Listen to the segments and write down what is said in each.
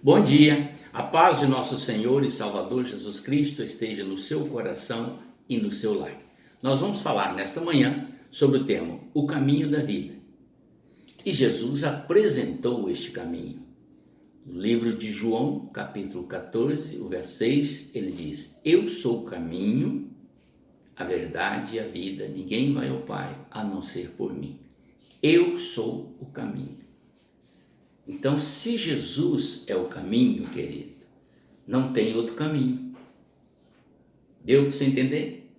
Bom dia, a paz de nosso Senhor e Salvador Jesus Cristo esteja no seu coração e no seu lar. Nós vamos falar nesta manhã sobre o tema O Caminho da Vida. E Jesus apresentou este caminho. No livro de João, capítulo 14, o verso 6, ele diz: Eu sou o caminho, a verdade e a vida. Ninguém vai ao Pai a não ser por mim. Eu sou o caminho. Então, se Jesus é o caminho, querido, não tem outro caminho. Deu para você entender?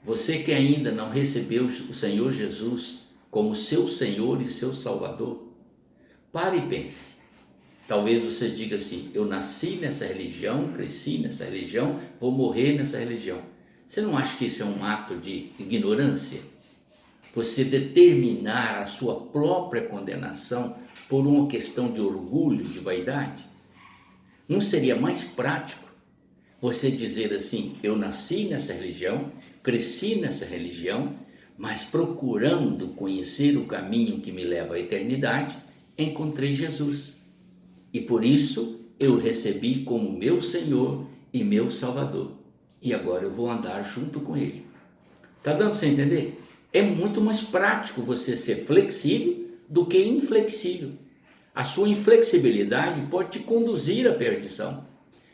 Você que ainda não recebeu o Senhor Jesus como seu Senhor e seu Salvador, pare e pense. Talvez você diga assim: eu nasci nessa religião, cresci nessa religião, vou morrer nessa religião. Você não acha que isso é um ato de ignorância? Você determinar a sua própria condenação por uma questão de orgulho, de vaidade? Não seria mais prático você dizer assim: eu nasci nessa religião, cresci nessa religião, mas procurando conhecer o caminho que me leva à eternidade, encontrei Jesus. E por isso eu recebi como meu Senhor e meu Salvador. E agora eu vou andar junto com Ele. Está dando para você entender? É muito mais prático você ser flexível do que inflexível. A sua inflexibilidade pode te conduzir à perdição.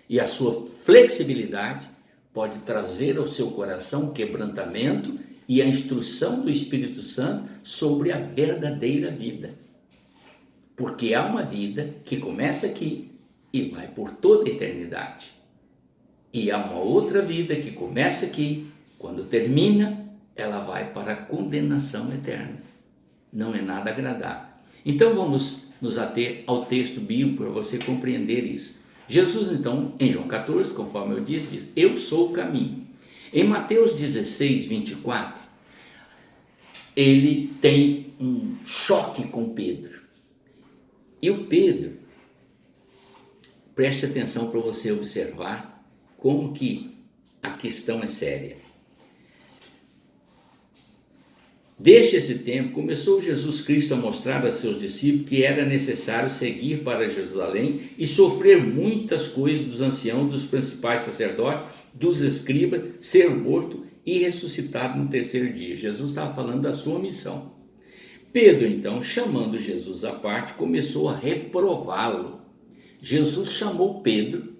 E a sua flexibilidade pode trazer ao seu coração o quebrantamento e a instrução do Espírito Santo sobre a verdadeira vida. Porque há uma vida que começa aqui e vai por toda a eternidade. E há uma outra vida que começa aqui, quando termina, ela vai para a condenação eterna. Não é nada agradável. Então vamos nos ater ao texto bíblico para você compreender isso. Jesus então, em João 14, conforme eu disse, diz: eu sou o caminho. Em Mateus 16, 24, ele tem um choque com Pedro. E o Pedro, preste atenção para você observar como que a questão é séria. Desde esse tempo, começou Jesus Cristo a mostrar a seus discípulos que era necessário seguir para Jerusalém e sofrer muitas coisas dos anciãos, dos principais sacerdotes, dos escribas, ser morto e ressuscitado no terceiro dia. Jesus estava falando da sua missão. Pedro, então, chamando Jesus à parte, começou a reprová-lo. Jesus chamou Pedro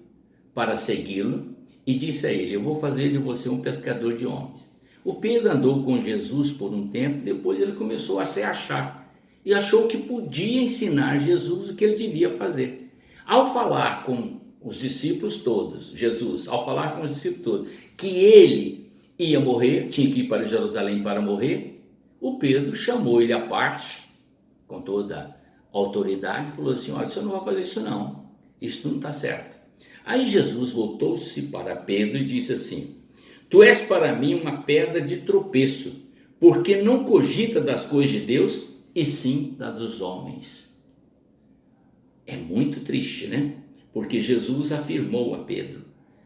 para segui-lo e disse a ele: eu vou fazer de você um pescador de homens. O Pedro andou com Jesus por um tempo, depois ele começou a se achar e achou que podia ensinar Jesus o que ele devia fazer. Ao falar com os discípulos todos, Jesus, ao falar com os discípulos todos, que ele ia morrer, tinha que ir para Jerusalém para morrer, o Pedro chamou ele à parte, com toda a autoridade, e falou assim: olha, você não vai fazer isso não, isso não está certo. Aí Jesus voltou-se para Pedro e disse assim: tu és para mim uma pedra de tropeço, porque não cogita das coisas de Deus, e sim das dos homens. É muito triste, né? Porque Jesus afirmou a Pedro: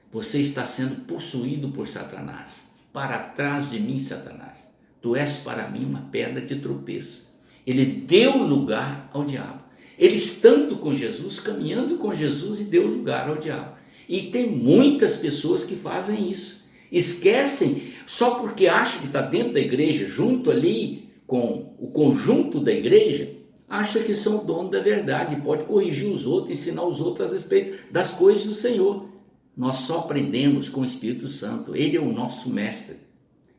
você está sendo possuído por Satanás. Para trás de mim, Satanás. Tu és para mim uma pedra de tropeço. Ele deu lugar ao diabo. Ele estando com Jesus, caminhando com Jesus, e deu lugar ao diabo. E tem muitas pessoas que fazem isso. Esquecem, só porque acham que está dentro da igreja, junto ali com o conjunto da igreja, acha que são dono da verdade, pode corrigir os outros, ensinar os outros a respeito das coisas do Senhor. Nós só aprendemos com o Espírito Santo, Ele é o nosso mestre.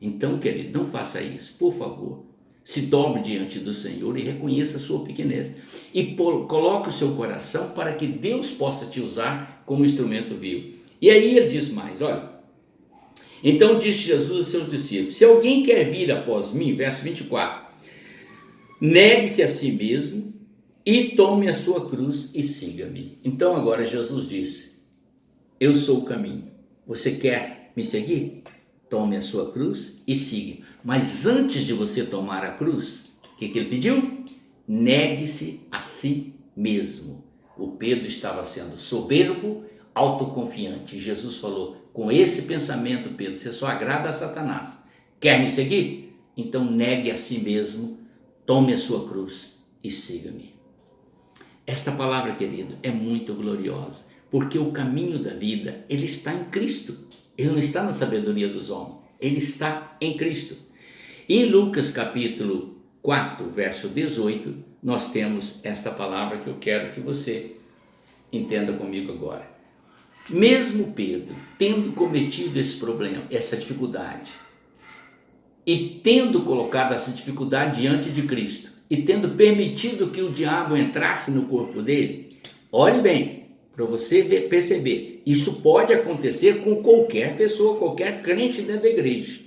Então, querido, não faça isso, por favor. Se dobre diante do Senhor e reconheça a sua pequenez. E coloque o seu coração para que Deus possa te usar como instrumento vivo. E aí ele diz mais, olha: então disse Jesus aos seus discípulos: se alguém quer vir após mim, verso 24, negue-se a si mesmo e tome a sua cruz e siga-me. Então agora Jesus disse: eu sou o caminho. Você quer me seguir? Tome a sua cruz e siga. Mas antes de você tomar a cruz, o que ele pediu? Negue-se a si mesmo. O Pedro estava sendo soberbo, autoconfiante. Jesus falou: com esse pensamento, Pedro, você só agrada a Satanás. Quer me seguir? Então negue a si mesmo, tome a sua cruz e siga-me. Esta palavra, querido, é muito gloriosa, porque o caminho da vida, ele está em Cristo. Ele não está na sabedoria dos homens, ele está em Cristo. Em Lucas capítulo 4, verso 18, nós temos esta palavra que eu quero que você entenda comigo agora. Mesmo Pedro, tendo cometido esse problema, essa dificuldade, e tendo colocado essa dificuldade diante de Cristo, e tendo permitido que o diabo entrasse no corpo dele, olhe bem, para você perceber, isso pode acontecer com qualquer pessoa, qualquer crente dentro da igreja.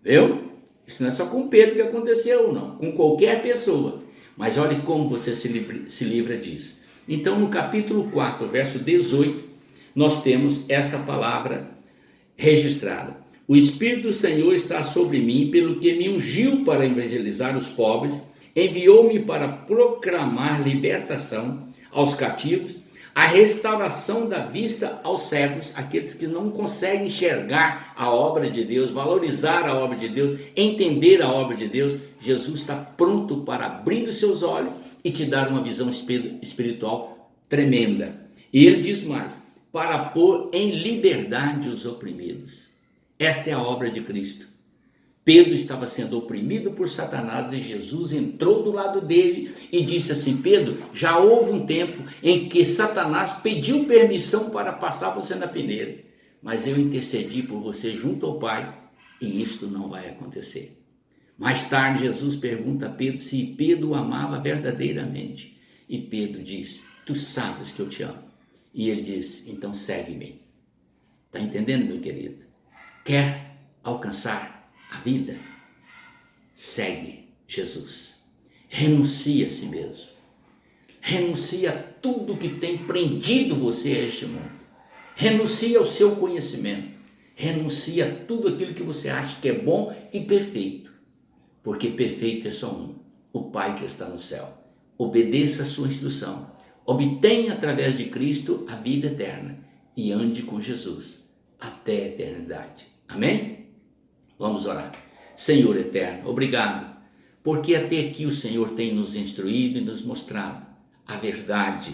Viu? Isso não é só com Pedro que aconteceu, não. Com qualquer pessoa. Mas olhe como você se livra disso. Então, no capítulo 4, verso 18, nós temos esta palavra registrada. O Espírito do Senhor está sobre mim, pelo que me ungiu para evangelizar os pobres, enviou-me para proclamar libertação aos cativos, a restauração da vista aos cegos, aqueles que não conseguem enxergar a obra de Deus, valorizar a obra de Deus, entender a obra de Deus. Jesus está pronto para abrir os seus olhos e te dar uma visão espiritual tremenda. E ele diz mais, para pôr em liberdade os oprimidos. Esta é a obra de Cristo. Pedro estava sendo oprimido por Satanás e Jesus entrou do lado dele e disse assim: Pedro, já houve um tempo em que Satanás pediu permissão para passar você na peneira, mas eu intercedi por você junto ao Pai e isto não vai acontecer. Mais tarde Jesus pergunta a Pedro se Pedro o amava verdadeiramente e Pedro diz: tu sabes que eu te amo. E ele diz: então segue-me. Está entendendo, meu querido? Quer alcançar a vida? Segue Jesus. Renuncia a si mesmo. Renuncia a tudo que tem prendido você a este mundo. Renuncia ao seu conhecimento. Renuncia a tudo aquilo que você acha que é bom e perfeito. Porque perfeito é só um, o Pai que está no céu. Obedeça a sua instrução. Obtenha através de Cristo a vida eterna e ande com Jesus até a eternidade. Amém? Vamos orar. Senhor eterno, obrigado, porque até aqui o Senhor tem nos instruído e nos mostrado a verdade.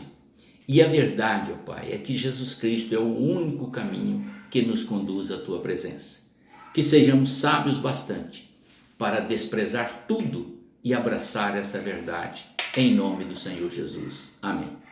E a verdade, ó Pai, é que Jesus Cristo é o único caminho que nos conduz à Tua presença. Que sejamos sábios bastante para desprezar tudo e abraçar essa verdade, em nome do Senhor Jesus. Amém.